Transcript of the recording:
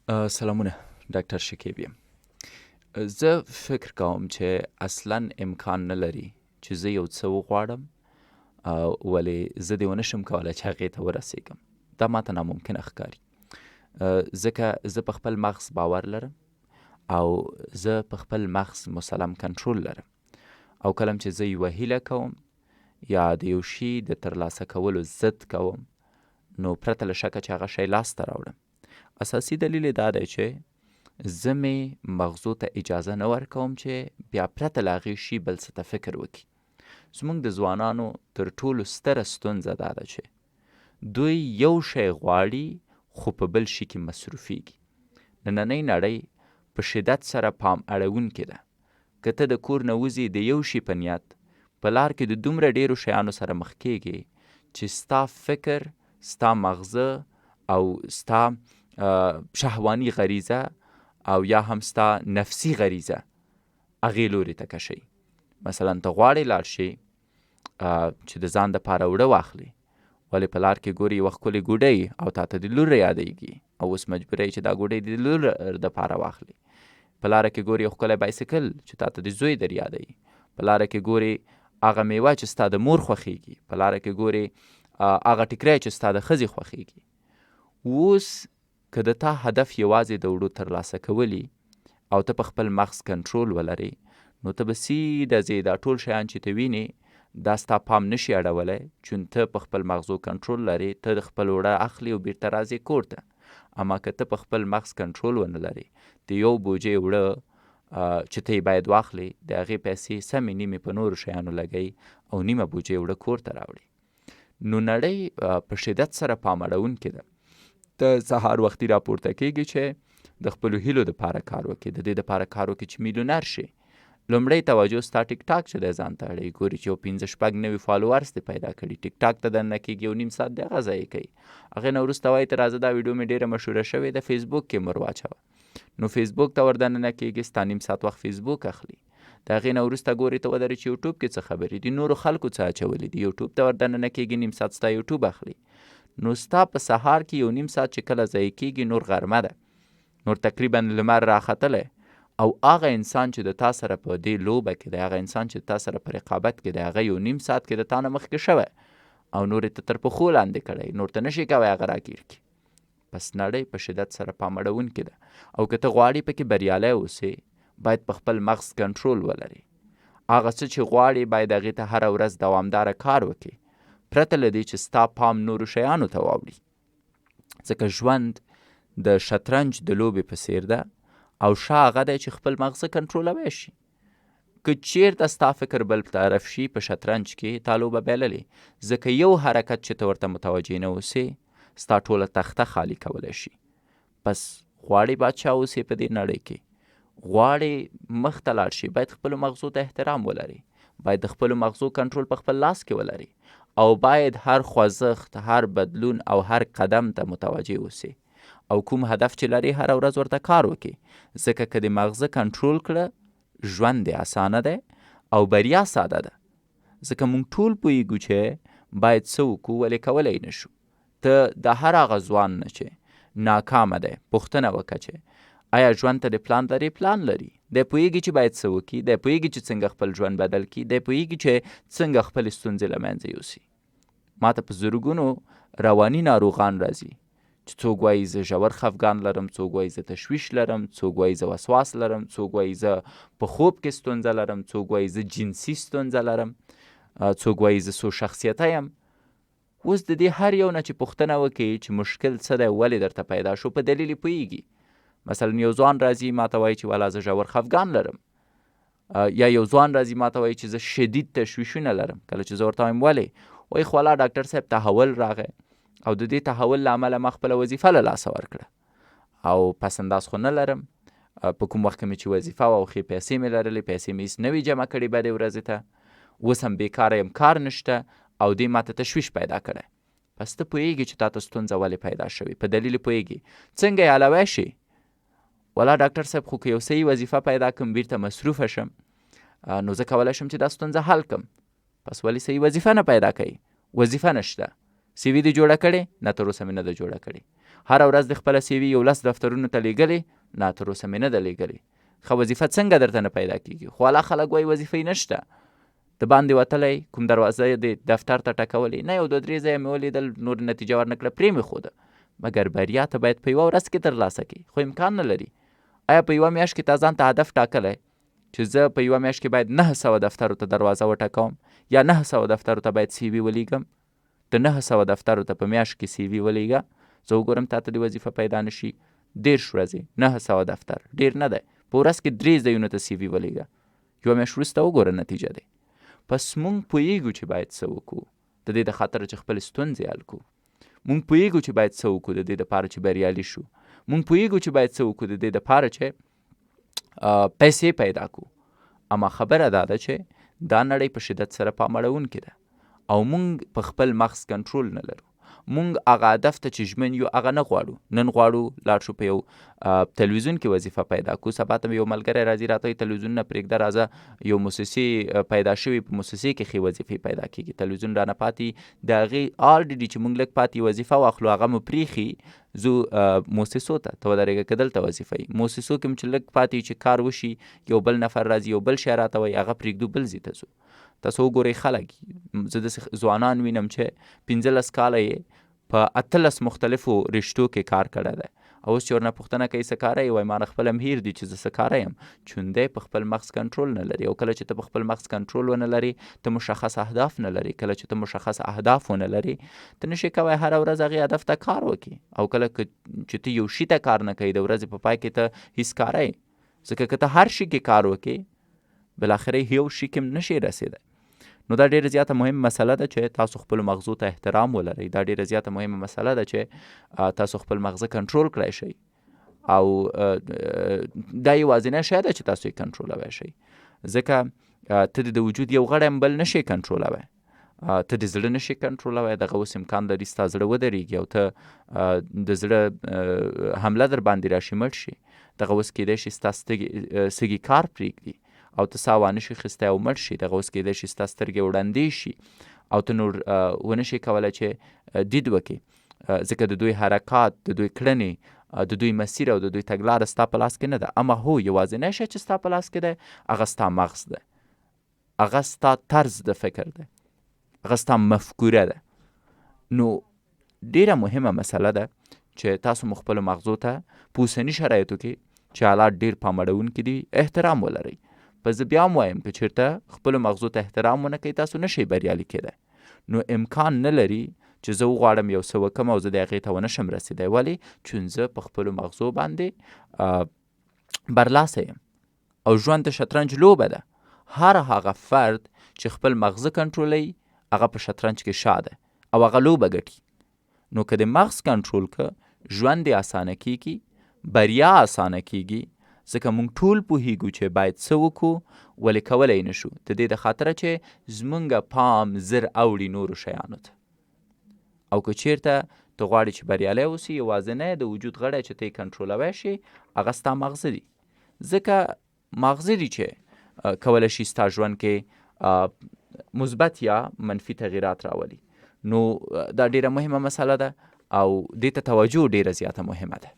سلامونه ډاکټر شکیب یم. زه فکر کوم چې اصلا امکان نه لري چې زه یو څه وغواړم ولې زه دې ونه شم کولی چې هغې ته ورسېږم. دا ماته ناممکنه ښکاري ځکه زه په خپل مغز باور لرم او زه په خپل مغز مسلم کنټرول لرم او کله چې زه یوه هیله کوم یا د یو شي د ترلاسه کولو ضد کوم نو پرته له شکه چې هغه شی لاسته راوړم. اساسي دلیل یې دا دی چې زه مې مغزو ته اجازه نه ورکوم چې بیا پرته له هغې شي بل څه ته فکر وکړي. زموږ د ځوانانو تر ټولو ستره ستونزه دا ده چې دوی یو شی غواړي خو په بل شي کې مصروفیږي. نننۍ نړۍ په شدت سره پام اړونکې ده. که ته د کور نه وځې د یو شي په نیت په لار کې د دومره ډیرو شیانو سره مخ کېږي چې ستا فکر، ستا مغزه او ستا شهواني غریزه او یا هم ستا نفسي غریزه هغې لوري ته کشوي. مثلا ته غواړې لاړ شي چې د ځان دپاره اوړه واخلي ولې په لار کې ګورې یوه ښکلې ګوډۍ او تا ته د لور یادیږي او اوس مجبوره چې دا ګوډۍ د لور دپاره واخلي. په لاره کې ګورې یو ښکلی بایسکل چې تا ته د زوی در یادوي. په لاره کې ګورې هغه میوه چې ستا د مور خوښیږي. په لاره کې ګورې هغه ټیکری چې ستا د ښځې خوښیږي. اوس که د تا هدف یوازې د وړو ترلاسه کولی او ته په خپل مغز کنټرول ولري نو ته به سیده ځې دا ټول شیان چې ته وینې دا ستا پام نشي اړولی چون ته په خپل مغزو کنټرول لري. ته د خپل وړه اخلي او بیرته راځې کور ته. اما که ته په خپل مغز کنټرول ونه لري د یو بوجې وړه چې ته یې باید واخلي د هغې پیسې سمې نیمې په نورو شیانو لګوي او نیمه بوجې وړه کور ته راوړي. نو نړۍ په شدت سره پام اړونکې ده. ته سهار وختي راپورته کېږي چې د خپلو هیلو دپاره کار وکړي، د دې دپاره کار وکړي چې میلیونر شي. لومړی توجه ستا ټیک ټاک چې دی ځان ته اړوي. ګوري چې یو 15-16 نوي فالوورس دې پیدا کړي. ټیک ټاک ته دننه کېږي یو نیم ساعت د هغه ضایع کوي. هغې نه وروسته وایي ته راځه دا ویډیو مې ډېره مشهوره شوې ده فیسبوک کې مور واچوه. نو فیسبوک ته ور دننه کېږي ستا نیم ساعت وخت فیسبوک اخلي. د هغې نه وروسته ګوري ته ودرې چې یوټوب کې څه خبرې دي، نورو خلکو څه اچولي دي. یوټوب ته ور دننه کېږي نیم ساعت ستا یوټوب اخلي. نو ستا په سهار کې یو نیم ساعت چې کله ضایع کېږي نور غرمه ده، نور تقریبا لمر راختلی او هغه انسان چې د تا سره په دې لوبه کې دی، هغه انسان چې تا سره په رقابت کې دی، هغه یو نیم ساعت کې د تا نه مخکې شوی او نور یې ته تر پښو لاندې کړی، نور ته نشي کوی هغه راګیر کړي. پس نړۍ په شدت سره پام اړونکې ده او که ته غواړې پکې بریالی اوسې باید په خپل مغز کنټرول ولري. هغه څه چې غواړې باید هغې ته هره ورځ دوامداره کار وکړي پرته له دې چې ستا پام نورو شیانو ته واوړي. ځکه ژوند د شطرنج د لوبې په څیر ده او ښه هغه دی چې خپل مغزه کنټرولوی شي. که چیرته ستا فکر بل طرف شي په شطرنج کې تا لوبه بایللې، ځکه یو حرکت چې ته ورته متوجه نه اوسې ستا ټوله تخته خالی کولی شي. پس غواړې بادشاه اوسې په دې نړۍ کې، غواړې مخ ته لاړ شي، باید خپلو مغزو ته احترام ولري، باید د خپلو مغزو کنټرول په خپل لاس کې ولري او باید هر خوځښت، هر بدلون او هر قدم ته متوجه اوسي او کوم هدف چې لري هره ورځ ورته کار وکړي. ځکه که د مغزه کنټرول کړه ژوند دی اسانه دی او بریا ساده ده. ځکه موږ ټول پوهیږو چې باید څه وکړو ولې کولی نه شو. ته د هر هغه ځوان نه چې ناکامه دی پوښتنه وکړه چې آیا ژوند ته د پلان لري؟ پلان لري. دی پوهیږي چې باید څه وکړي، دی پوهیږي چې څنګه خپل ژوند بدل کړي، دی پوهیږي چې څنګه خپلې ستونزې له منځه یوسي. ما ته په زرګونو رواني ناروغان راځي چې څوک وایي زه ژور خفګان لرم، څوک وایي زه تشویش لرم، څوک وایي زه وسواس لرم، څوک وایي زه په خوب کې ستونزه لرم، څوک وایي زه جنسي ستونزه لرم، څوک وایي زه څو شخصیته یم. اوس د دې هر یو نه چې پوښتنه وکړي چې مشکل څه دی، ولې درته پیدا شو، په دلیل یې پوهیږي. مثلا یو ځوان راځي ما ته وایي چې والا زه ژور خفګان لرم، یا یو ځوان راځي ما ته وایي چې زه شدید تشویشونه لرم. کله چې زه ورته وایم ولې، وایي خو والا ډاکټر صاحب تحول راغی او د دې تحول له امله ما خپله وظیفه له لاسه ورکړه او پس انداز خو نه لرم. په کوم وخت کې مې چې وظیفه وه او ښې پیسې مې لرلې، پیسې مې هېڅ نه وي جمع کړي بدې ورځې ته، اوس هم بېکاره یم، کار نشته او دې ما ته تشویش پیدا کړی. پس ته پوهیږي چې تا ته ستونزه ولې پیدا شوې، په دلیل یې پوهیږي. څنګه یې حلوی شي؟ والا ډاکټر صاحب خو که یو صحیح وظیفه پیدا کړم بیرته مصروفه شم نو زه کولی شم چې دا ستونزه حل کړم. پس ولې صحیح وظیفه نه پیدا کوي؟ وظیفه نشته، سی وي دې جوړه کړې؟ نه، تر اوسه مې نه ده جوړه کړې. هره ورځ د خپله سی وي 10 دفترونو ته لیږلې؟ نه، تر اوسه مې نه ده لیږلې. ښه وظیفه څنګه درته نه پیدا کېږي؟ خو والا خلک وایي وظیفې نشته. د باندې وتلی کوم دروازه یې د دفتر ته ټکولې؟ نه، 2-3 ځایه مې ولیدل، نور نتیجه ورنه کړه، پرې مې ښوده. مګر بریا ته باید په 1 ورځ کې ترلاسه کړي، خو امکان نه لري. آیا په 1 میاشت کې تا ځان ته هدف ټاکلی چې زه په 1 میاشت کې باید 900 دفترو ته دروازه وټکوم یا 900 دفترو ته باید سی وي ولیږم؟ د 900 دفترو ته په میاشت کې سی وي ولیږه، زه وګورم تا ته د وظیفه پیدا نشي. 10 ورځې 900 دفتر ډېر نه دی. په ورځ کې 3 ځایونو ته سی وي ولیږه، 1 میاشت وروسته وګوره نتیجه دی. پس موږ پوهیږو چې باید څه وکړو د دې د خاطر چې خپل ستونزې حل کړو. موږ پوهیږو چې باید څه وکړو د دې دپاره چې بریالي شو. موږ پوهیږو چې باید څه وکړو د دې دپاره چې پیسې پیدا کړو. اما خبره دا ده چې دا نړۍ په شدت سره پامړونکې ده او موږ په خپل مغز کنټرول نه لرو. موږ هغه هدف ته چې ژمن یو هغه نه غواړو. نن غواړو لاړ شو په یو تلویزیون کې وظیفه پیدا کړو، سبا ته یو ملګری راځي راته وایي تلویزیون نه پرېږده، راځه یو موسسې پیدا شوي، په موسسې کې ښې وظیفې پیدا کېږي. تلویزیون رانه پاتې د هغې آلریډي چې موږ لږ پاتې وظیفه واخلو هغه مو پرېښي، زو موسسو ته ودرېږه که دلته وظیفه وي. موسسو کې چې لږ پاتې چې کار وشي، یو بل نفر راځي یو بل شی راته وایي، هغه پرېږدو بل ځای ته ځو. تاسو وګورئ خلک، زه داسې ځوانان وینم چې 15 کاله یې په 18 مختلفو رشتو کې کار کړی دی. او اوس چې ورنه پوښتنه کوي څه کاره یې؟ وایي ما نه خپل هم هیر دي چې زه څه کاره یم. چونده په خپل مغز کنټرول نه لري. او کله چې ته په خپل مغز کنټرول ونه لري، ته مشخص اهداف نه لري. کله چې ته مشخص اهداف ونه لري، ته نشي کولی هره ورځ هغې هدف ته کار وکړي. او کله چې ته یو شي ته کار نه کوي، د ورځې په پای کې ته هیڅ کاره یې. ځکه که ته هر شي کې کار وکړې، بالاخره یو شي کې هم نشي رسېدی. نو دا ډیره زیاته مهمه مسله ده چې تاسو خپل مغزو ته احترام ولرئ. دا ډیره زیاته مهمه مسله ده چې تاسو خپل مغزه کنټرول کړئ شئ. او دا یوازینی شی ده چې تاسو یې کنټرولوی شئ. ځکه ته د وجود یو غړی هم بل نشئ کنټرولوی. ته د زړه نشي کنټرولوی. دغه اوس امکان لري ستا زړه ودرېږي او ته د زړه حمله در باندې راشي، مړ شي. دغه اوس کیدای شي ستا سږي کار پرېږدي او ته ساه وانه شي خیستی او مړ شي. دغه اوس کیدای شي ستا سترګې وړندې شي او ته نور ونه شي کولی چې دید وکړي. ځکه د دوی حرکات، د دوی کړنې، د دوی مسیر او د دوی تګلاره ستا په لاس کې نه ده. اما هو یوازینی شی چې ستا په لاس کې دی هغه ستا مغز ده، هغه ستا طرز د فکر ده، هغه ستا مفکوره ده. نو ډیره مهمه مسله ده چې تاسو مو خپلو مغزو ته په اوسني شرایطو کې چې حالات ډیر پامړونکي دي احترام ولرئ. په زه بیا هم وایم که چېرته خپلو مغزو ته احترام ونه کوئ، تاسو نشئ بریالي کېدی. نو امکان نه لري چې زه وغواړم یو څه وکم او زه د هغې ته ونه شم رسېدی. ولې؟ چون زه په خپلو مغزو باندې برلاسه یم. او ژوند د شطرنج لوبه ده. هر هغه فرد چې خپل مغزه کنټرولوي هغه په شطرنج کې شا ده او هغه لوبه ګټي. نو که د مغز کنټرول که ژوند یې اسانه کېږي، بریا اسانه کېږي. ځکه موږ ټول پوهیږو چې باید څه وکړو، ولې کولی یې نشو؟ د دې د خاطره چې زمونږ پام زر اوړي نورو شیانو ته. او که چیرته ته غواړې چې بریالی اوسې، یوازینی د وجود غړی چې ته یې کنټرولوی شي هغه ستا مغزه دي. ځکه مغزه دي چې کولی شي ستا ژوند کې مثبت یا منفي تغییرات راولي. نو دا ډیره مهمه مسله ده او دې ته توجه ډیره زیاته مهمه ده.